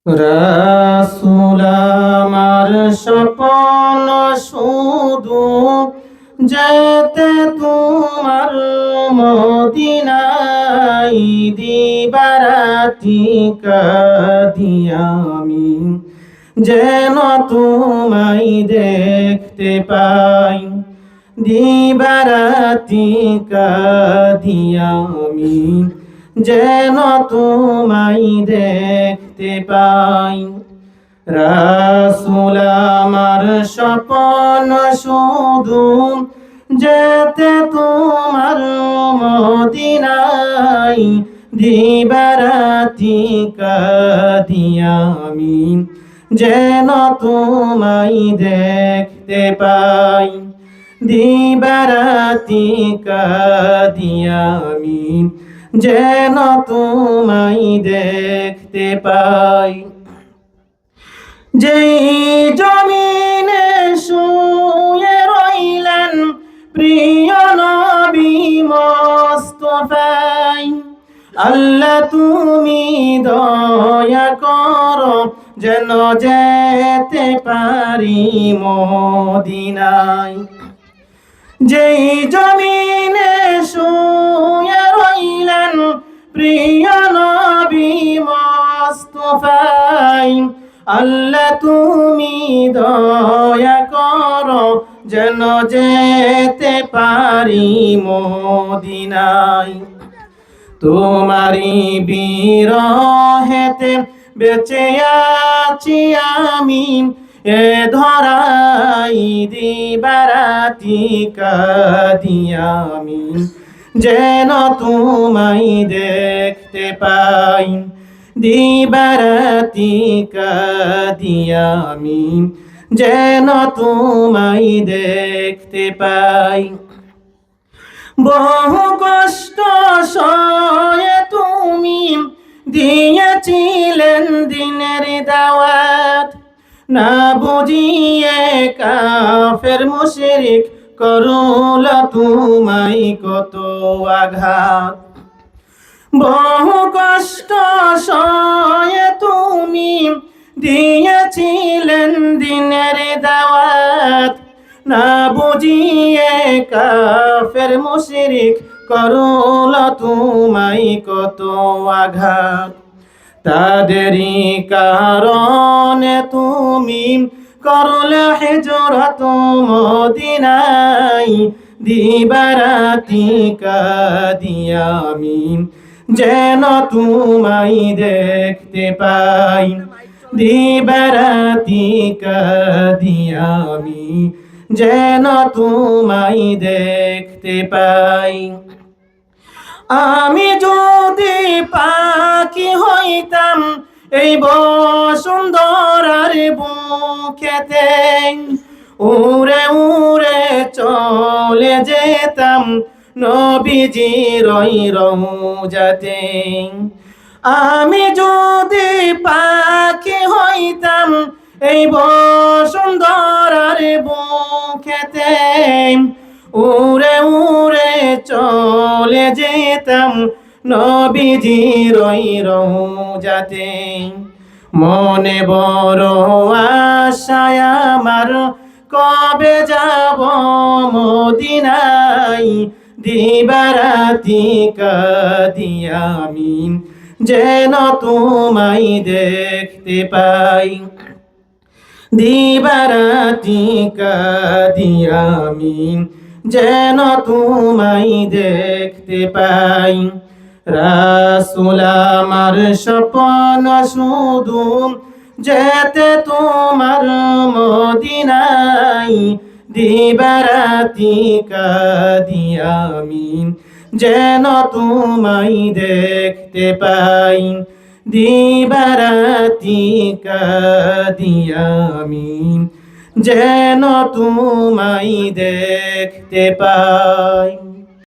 রাসূল আমার স্বপ্ন শুধু যেতে তোমার মদিনায়, দিবারাতি কাঁদি আমি যেন তোমায় দেখতে পাই। দিবারাতি কাঁদি আমি যেন তোমায় দেখতে পাই। রাসূল আমার স্বপ্ন শুধু যেতে তোমার মদিনায়, দিবারাতি কাঁদি আমি যেন তোমায় দেখতে পাই। দিবারাতি কাঁদি আমি যেন তোমায় দেখতে পাই। যেই জমিনে শুয়ে রইলেন প্রিয় নবী মোস্তফায়, আল্লাহ তুমি দয়া করো যেন যেতে পারি মদিনায়। যেই জমিনে শুয়ে রইলেন প্রিয় নবী মোস্তফায়, আল্লাহ তুমি দয়া করো যেন যেতে পারি মদিনায়। তোমারি বিরহেতে বেঁচে আছি আমি এ ধরাই, দিবারাতি কাঁদি আমি যেন তোমায় দেখতে পাই। দিবারাতি কাঁদি আমি যেন তোমায় দেখতে পাই। বহু কষ্ট সয়ে তুমি দিয়েছিলেন দিনের দাওয়াত, না বুঝিয়ে কাফের মুশরিক করল তোমায় কত আঘাত। বহু কষ্ট সয়ে তুমি দিয়েছিলেন দিনের দাওয়াত, না বুঝিয়ে কাফের মুশরিক করল তোমায় কত আঘাত। তাদেরই কারণে তুমি করলে হিজরত মদিনায়, দিবারাতি কাঁদি আমি যেন তোমায় দেখতে পাই। দিবারাতি কাঁদি আমি যেন তোমায় দেখতে পাই। আমি যদি পাখি হইতাম এই বসুন্ধরার বুকেতে, উড়ে উড়ে চলে যেতাম নবীজির রওজাতে। আমি যদি পাখি হইতাম এই বসুন্ধরার বুকেতে, উড়ে উড়ে চলে যেতাম নবীজির রওজাতে। মনে বড় আশায় আমার কবে যাব মদিনায়, দিবারাতি কাঁদি আমি যেন তোমায় দেখতে পাই। দিবারাতি কাঁদি আমি যেন তোমায় দেখতে পাই। রাসূল আমার স্বপ্ন শুধু যেতে তোমার মদিনায়, দিবারাতি কাঁদি আমি যেন তোমায় দেখতে পাই। দিবারাতি কাঁদি আমি যেন তোমায় দেখতে পাই।